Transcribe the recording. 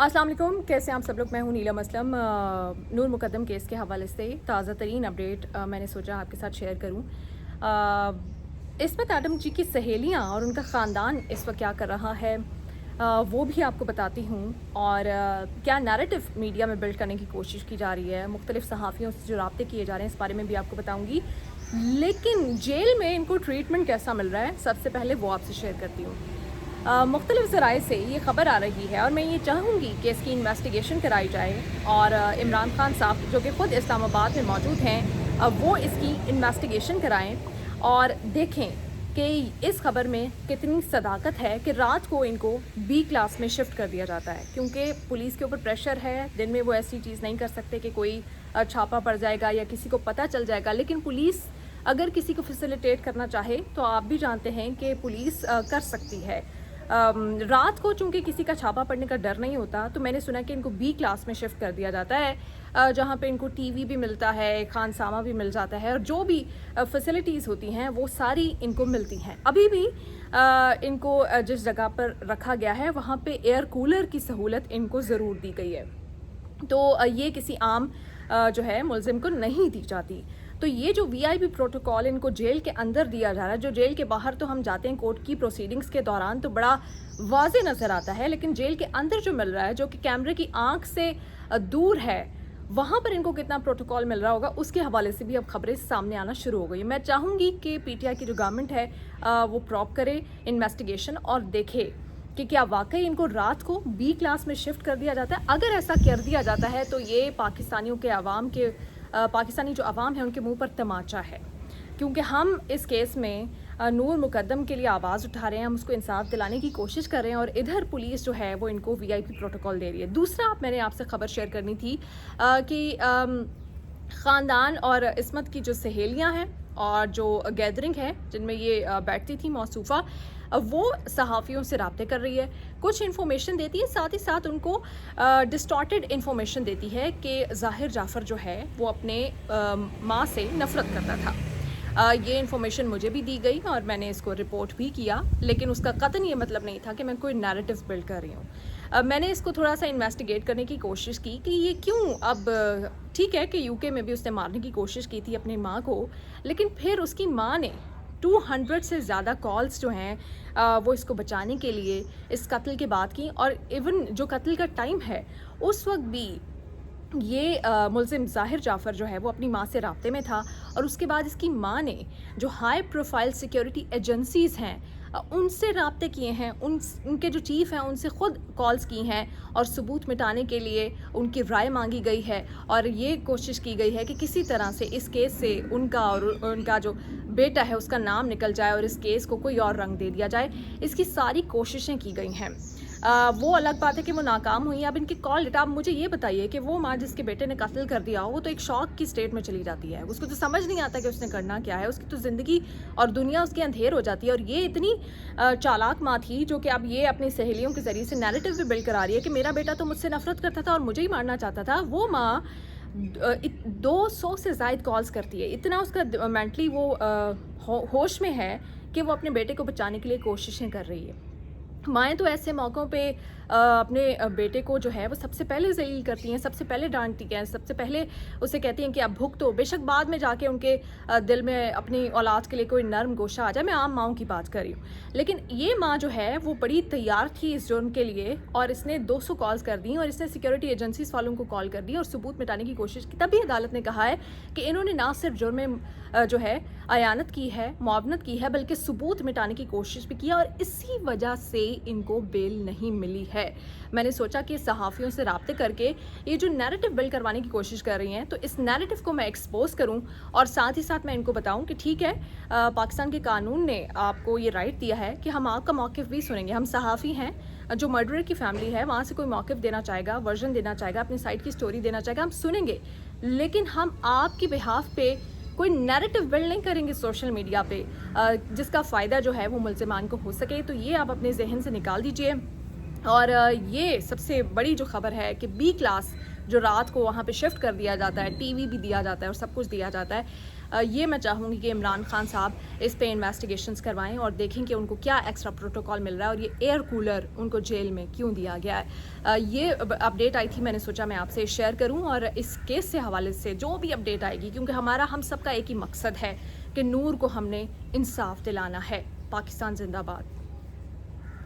अस्सलाम वालेकुम, कैसे हैं आप सब लोग। मैं हूं नीलम असलम। नूर मुकद्दम केस के हवाले से ताज़ा तरीन अपडेट मैंने सोचा आपके साथ शेयर करूं। इस्मत आदम जी की सहेलियां और उनका ख़ानदान इस वक्त क्या कर रहा है वो भी आपको बताती हूं। और क्या नैरेटिव मीडिया में बिल्ड करने की कोशिश की जा रही है, मुख्तलिफ सहाफ़ियों से जो राब्ते किए जा रहे हैं, इस बारे में भी आपको बताऊँगी। लेकिन जेल में इनको ट्रीटमेंट कैसा मिल रहा है, सबसे पहले वो आपसे शेयर करती हूँ। मुख्तलिफ ज़राए से ये ख़बर आ रही है और मैं ये चाहूँगी कि इसकी इन्वेस्टिगेशन कराई जाए और इमरान खान साहब जो कि ख़ुद इस्लामाबाद में मौजूद हैं वो इसकी इन्वेस्टिगेशन कराएं और देखें कि इस खबर में कितनी सदाकत है कि रात को इनको बी क्लास में शिफ्ट कर दिया जाता है, क्योंकि पुलिस के ऊपर प्रेशर है। दिन में वो ऐसी चीज़ नहीं कर सकते कि कोई छापा पड़ जाएगा या किसी को पता चल जाएगा, लेकिन पुलिस अगर किसी को फैसिलिटेट करना चाहे तो आप भी जानते हैं कि पुलिस कर सकती है। रात को चूंकि किसी का छापा पड़ने का डर नहीं होता, तो मैंने सुना कि इनको बी क्लास में शिफ्ट कर दिया जाता है, जहाँ पे इनको टीवी भी मिलता है, खानसामा भी मिल जाता है और जो भी फैसिलिटीज़ होती हैं वो सारी इनको मिलती हैं। अभी भी इनको जिस जगह पर रखा गया है वहाँ पे एयर कूलर की सहूलत इनको ज़रूर दी गई है, तो ये किसी आम जो है मुलजिम को नहीं दी जाती। तो ये जो वीआईपी प्रोटोकॉल इनको जेल के अंदर दिया जा रहा है, जो जेल के बाहर तो हम जाते हैं कोर्ट की प्रोसीडिंग्स के दौरान तो बड़ा वाज़े नज़र आता है, लेकिन जेल के अंदर जो मिल रहा है, जो कि कैमरे की आंख से दूर है, वहाँ पर इनको कितना प्रोटोकॉल मिल रहा होगा, उसके हवाले से भी अब खबरें सामने आना शुरू हो गई। मैं चाहूँगी कि पीटीआई की जो गवर्नमेंट है वो प्रॉप करे इन्वेस्टिगेशन और देखे कि क्या वाकई इनको रात को बी क्लास में शिफ्ट कर दिया जाता है। अगर ऐसा कर दिया जाता है तो ये पाकिस्तानियों के अवाम के पाकिस्तानी जो अवाम है उनके मुंह पर तमाचा है, क्योंकि हम इस केस में नूर मुकद्दम के लिए आवाज़ उठा रहे हैं, हम उसको इंसाफ दिलाने की कोशिश कर रहे हैं और इधर पुलिस जो है वो इनको वीआईपी प्रोटोकॉल दे रही है। दूसरा मैंने आपसे खबर शेयर करनी थी कि ख़ानदान और इस्मत की जो सहेलियां हैं और जो गैदरिंग है जिनमें ये बैठती थी मौसूफ़ा, वो सहाफ़ियों से राब्ते कर रही है, कुछ इन्फॉर्मेशन देती है, साथ ही साथ उनको डिस्टॉर्टेड इन्फॉर्मेशन देती है कि ज़ाहिर जाफ़र जो है वो अपने माँ से नफ़रत करता था। ये इन्फॉर्मेशन मुझे भी दी गई और मैंने इसको रिपोर्ट भी किया, लेकिन उसका कतई ये मतलब नहीं था कि मैं कोई नैरेटिव बिल्ड कर रही हूँ। मैंने इसको थोड़ा सा इन्वेस्टिगेट करने की कोशिश की कि ये क्यों, अब ठीक है कि यूके में भी उसने मारने की कोशिश की थी अपनी माँ को, लेकिन फिर उसकी माँ ने 200 से ज़्यादा कॉल्स जो हैं वो इसको बचाने के लिए इस कत्ल के बाद की, और इवन जो कत्ल का टाइम है उस वक्त भी ये मुलजिम ज़ाहिर जाफ़र जो है वो अपनी माँ से राब्ते में था, और उसके बाद इसकी माँ ने जो हाई प्रोफाइल सिक्योरिटी एजेंसीज़ हैं उनसे राब्ते किए हैं, उनके जो चीफ़ हैं उनसे ख़ुद कॉल्स की हैं और सबूत मिटाने के लिए उनकी राय मांगी गई है और ये कोशिश की गई है कि किसी तरह से इस केस से उनका और उनका जो बेटा है उसका नाम निकल जाए और इस केस को कोई और रंग दे दिया जाए। इसकी सारी कोशिशें की गई हैं। वो अलग बात है कि वो नाकाम हुई। अब इनकी कॉल डेटा, आप मुझे ये बताइए कि वो माँ जिसके बेटे ने कत्ल कर दिया हो, वो तो एक शौक की स्टेट में चली जाती है, उसको तो समझ नहीं आता कि उसने करना क्या है, उसकी तो ज़िंदगी और दुनिया उसके अंधेर हो जाती है। और ये इतनी चालाक माँ थी जो कि अब ये अपनी सहेलियों के ज़रिए से नैरेटिव भी बिल्ड करा रही है कि मेरा बेटा तो मुझसे नफरत करता था और मुझे ही मारना चाहता था। वो माँ 200 से ज़ायद कॉल्स करती है, इतना उसका मेंटली वो होश में है कि वो अपने बेटे को बचाने के लिए कोशिशें कर रही है। माएँ तो ऐसे मौक़ों पे अपने बेटे को जो है वो सबसे पहले ज़लील करती हैं, सबसे पहले डांटती हैं, सबसे पहले उसे कहती हैं कि अब भुगतो। बेशक बाद में जाके उनके दिल में अपनी औलाद के लिए कोई नरम गोशा आ जाए, मैं आम माँओं की बात कर रही हूँ, लेकिन ये माँ जो है वो बड़ी तैयार थी इस जुर्म के लिए और इसने 200 कॉल्स कर दी और इसने सिक्योरिटी एजेंसीज़ वालों को कॉल कर दी और सबूत मिटाने की कोशिश की। तभी अदालत ने कहा है कि इन्होंने ना सिर्फ जुर्म जो है अयानत की है, मुआवनत की है, बल्कि सबूत मिटाने की कोशिश भी किया और इसी वजह से इनको बेल नहीं मिली है। मैंने सोचा कि सहाफ़ियों से राब्ते करके ये जो नैरेटिव बिल्ड करवाने की कोशिश कर रही हैं, तो इस नैरेटिव को मैं एक्सपोज करूं और साथ ही साथ मैं इनको बताऊं कि ठीक है, पाकिस्तान के कानून ने आपको ये राइट दिया है कि हम आपका मौक़िफ़ भी सुनेंगे। हम सहाफ़ी हैं, जो मर्डरर की फैमिली है वहाँ से कोई मौक़िफ़ देना चाहेगा, वर्जन देना चाहेगा, अपनी साइड की स्टोरी देना चाहेगा, हम सुनेंगे, लेकिन हम आपकी बिहाफ पे कोई नैरेटिव बिल्ड नहीं करेंगे सोशल मीडिया पे जिसका फ़ायदा जो है वो मुल्ज़िमान को हो सके। तो ये आप अपने जहन से निकाल दीजिए। और ये सबसे बड़ी जो खबर है कि बी क्लास جو رات کو وہاں پہ شفٹ کر دیا جاتا ہے, ٹی وی بھی دیا جاتا ہے اور سب کچھ دیا جاتا ہے. یہ میں چاہوں گی کہ عمران خان صاحب اس پہ انویسٹیگیشنز کروائیں اور دیکھیں کہ ان کو کیا ایکسٹرا پروٹوکول مل رہا ہے اور یہ ایئر کولر ان کو جیل میں کیوں دیا گیا ہے. یہ اپڈیٹ آئی تھی, میں نے سوچا میں آپ سے شیئر کروں, اور اس کیس سے حوالے سے جو بھی اپڈیٹ آئے گی, کیونکہ ہم سب کا ایک ہی مقصد ہے کہ نور کو ہم نے انصاف دلانا ہے. پاکستان زندہ باد.